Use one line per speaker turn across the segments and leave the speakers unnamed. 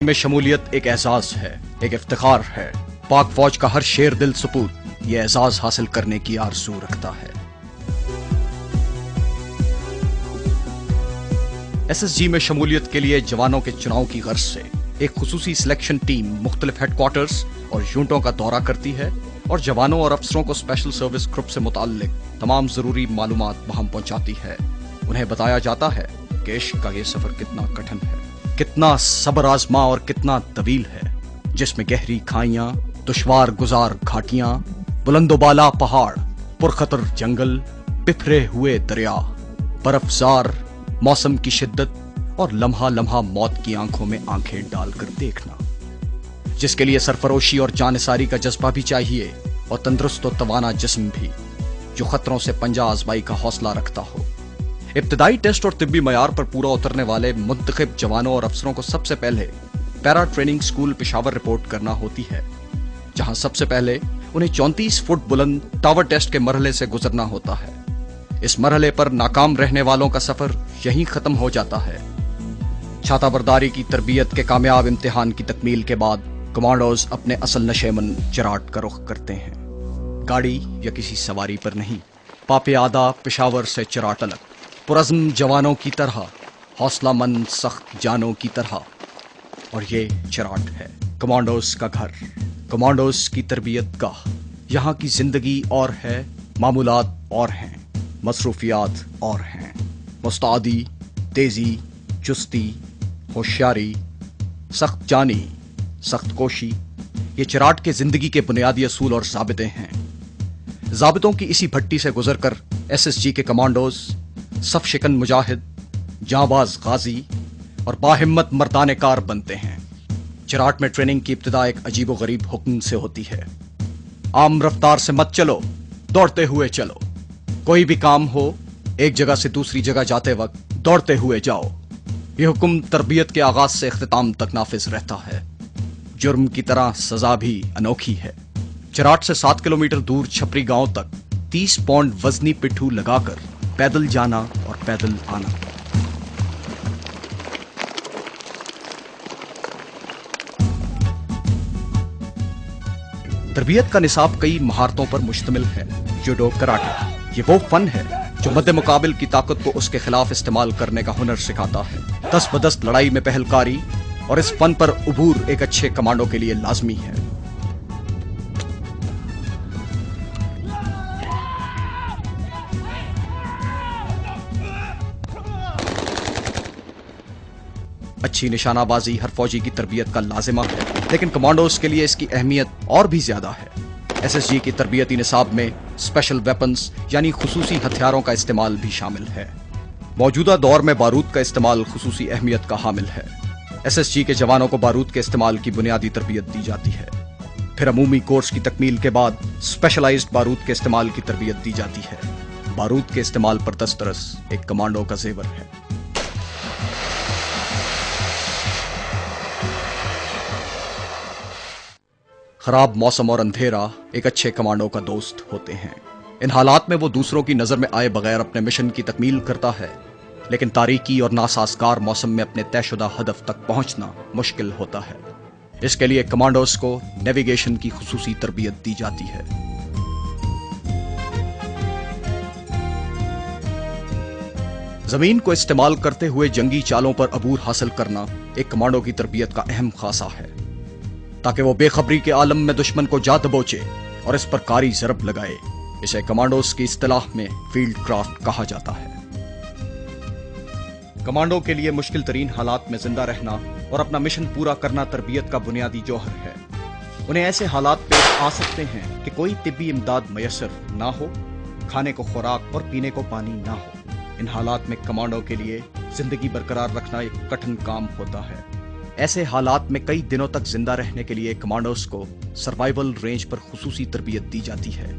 میں شمولیت ایک اعزاز ہے، ایک افتخار ہے۔ پاک فوج کا ہر شیر دل سپوت یہ اعزاز حاصل کرنے کی آرزو رکھتا ہے۔ ایس ایس جی میں شمولیت کے لیے جوانوں کے چناؤ کی غرض سے ایک خصوصی سلیکشن ٹیم مختلف ہیڈ کوارٹرز اور یونٹوں کا دورہ کرتی ہے اور جوانوں اور افسروں کو اسپیشل سروس گروپ سے متعلق تمام ضروری معلومات وہاں پہنچاتی ہے۔ انہیں بتایا جاتا ہے کہ عشق کا یہ سفر کتنا کٹھن ہے، کتنا صبر آزما اور کتنا طویل ہے، جس میں گہری کھائیاں، دشوار گزار گھاٹیاں، بلند و بالا پہاڑ، پرخطر جنگل، بکھرے ہوئے دریا، برفزار موسم کی شدت اور لمحہ لمحہ موت کی آنکھوں میں آنکھیں ڈال کر دیکھنا، جس کے لیے سرفروشی اور جانثاری کا جذبہ بھی چاہیے اور تندرست و توانا جسم بھی، جو خطروں سے پنجہ آزمائی کا حوصلہ رکھتا ہو۔ ابتدائی ٹیسٹ اور طبی معیار پر پورا اترنے والے منتخب جوانوں اور افسروں کو سب سے پہلے پیرا ٹریننگ سکول پشاور رپورٹ کرنا ہوتی ہے، جہاں سب سے پہلے انہیں 34 فٹ بلند ٹاور ٹیسٹ کے مرحلے سے گزرنا ہوتا ہے۔ اس مرحلے پر ناکام رہنے والوں کا سفر یہیں ختم ہو جاتا ہے۔ چھاتہ برداری کی تربیت کے کامیاب امتحان کی تکمیل کے بعد کمانڈوز اپنے اصل نشیمن چراٹ کا رخ کرتے ہیں، گاڑی یا کسی سواری پر نہیں، پاپیادہ پشاور سے چراٹ الگ، پرعزم جوانوں کی طرح، حوصلہ مند سخت جانوں کی طرح۔ اور یہ چراٹ ہے کمانڈوز کا گھر، کمانڈوز کی تربیت گاہ۔ یہاں کی زندگی اور ہے، معمولات اور ہیں، مصروفیات اور ہیں، مستعدی، تیزی، چستی، ہوشیاری، سخت جانی، سخت کوشی، یہ چراٹ کے زندگی کے بنیادی اصول اور ضابطے ہیں۔ ضابطوں کی اسی بھٹی سے گزر کر ایس ایس جی کے کمانڈوز صف شکن مجاہد، جانباز غازی اور باہمت مردان کار بنتے ہیں۔ چراٹ میں ٹریننگ کی ابتدا ایک عجیب و غریب حکم سے ہوتی ہے: عام رفتار سے مت چلو، دوڑتے ہوئے چلو۔ کوئی بھی کام ہو، ایک جگہ سے دوسری جگہ جاتے وقت دوڑتے ہوئے جاؤ۔ یہ حکم تربیت کے آغاز سے اختتام تک نافذ رہتا ہے۔ جرم کی طرح سزا بھی انوکھی ہے۔ چراٹ سے 7 کلومیٹر دور چھپری گاؤں تک 30 پاؤنڈ وزنی پٹھو لگا کر پیدل جانا اور پیدل آنا۔ تربیت کا نصاب کئی مہارتوں پر مشتمل ہے۔ جوڈو کراٹے یہ وہ فن ہے جو مد مقابل کی طاقت کو اس کے خلاف استعمال کرنے کا ہنر سکھاتا ہے۔ دست بدست لڑائی میں پہلکاری اور اس فن پر عبور ایک اچھے کمانڈو کے لیے لازمی ہے۔ اچھی نشانہ بازی ہر فوجی کی تربیت کا لازمہ ہے، لیکن کمانڈوز کے لیے اس کی اہمیت اور بھی زیادہ ہے۔ ایس ایس جی کی تربیتی نصاب میں اسپیشل ویپنز یعنی خصوصی ہتھیاروں کا استعمال بھی شامل ہے۔ موجودہ دور میں بارود کا استعمال خصوصی اہمیت کا حامل ہے۔ ایس ایس جی کے جوانوں کو بارود کے استعمال کی بنیادی تربیت دی جاتی ہے، پھر عمومی کورس کی تکمیل کے بعد اسپیشلائزڈ بارود کے استعمال کی تربیت دی جاتی ہے۔ بارود کے استعمال پر دسترس ایک کمانڈو کا زیور ہے۔ خراب موسم اور اندھیرا ایک اچھے کمانڈو کا دوست ہوتے ہیں۔ ان حالات میں وہ دوسروں کی نظر میں آئے بغیر اپنے مشن کی تکمیل کرتا ہے، لیکن تاریکی اور ناسازگار موسم میں اپنے طے شدہ ہدف تک پہنچنا مشکل ہوتا ہے۔ اس کے لیے کمانڈوز کو نیویگیشن کی خصوصی تربیت دی جاتی ہے۔ زمین کو استعمال کرتے ہوئے جنگی چالوں پر عبور حاصل کرنا ایک کمانڈو کی تربیت کا اہم خاصہ ہے، تاکہ وہ بے خبری کے عالم میں دشمن کو جا دبوچے اور اس پر کاری ضرب لگائے۔ اسے کمانڈوز کی اصطلاح میں فیلڈ کرافٹ کہا جاتا ہے۔ کمانڈو کے لیے مشکل ترین حالات میں زندہ رہنا اور اپنا مشن پورا کرنا تربیت کا بنیادی جوہر ہے۔ انہیں ایسے حالات پیش آ سکتے ہیں کہ کوئی طبی امداد میسر نہ ہو، کھانے کو خوراک اور پینے کو پانی نہ ہو۔ ان حالات میں کمانڈو کے لیے زندگی برقرار رکھنا ایک کٹھن کام ہوتا ہے۔ ایسے حالات میں کئی دنوں تک زندہ رہنے کے لیے کمانڈوز کو سروائیول رینج پر خصوصی تربیت دی جاتی ہے۔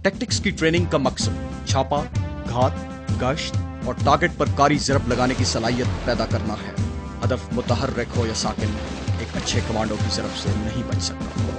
ٹیکٹکس کی ٹریننگ کا مقصد چھاپا، گھات، گشت اور ٹارگٹ پر کاری ضرب لگانے کی صلاحیت پیدا کرنا ہے۔ ہدف متحرک ہو یا ساکن، ایک اچھے کمانڈو کی ضرب سے نہیں بچ سکتا۔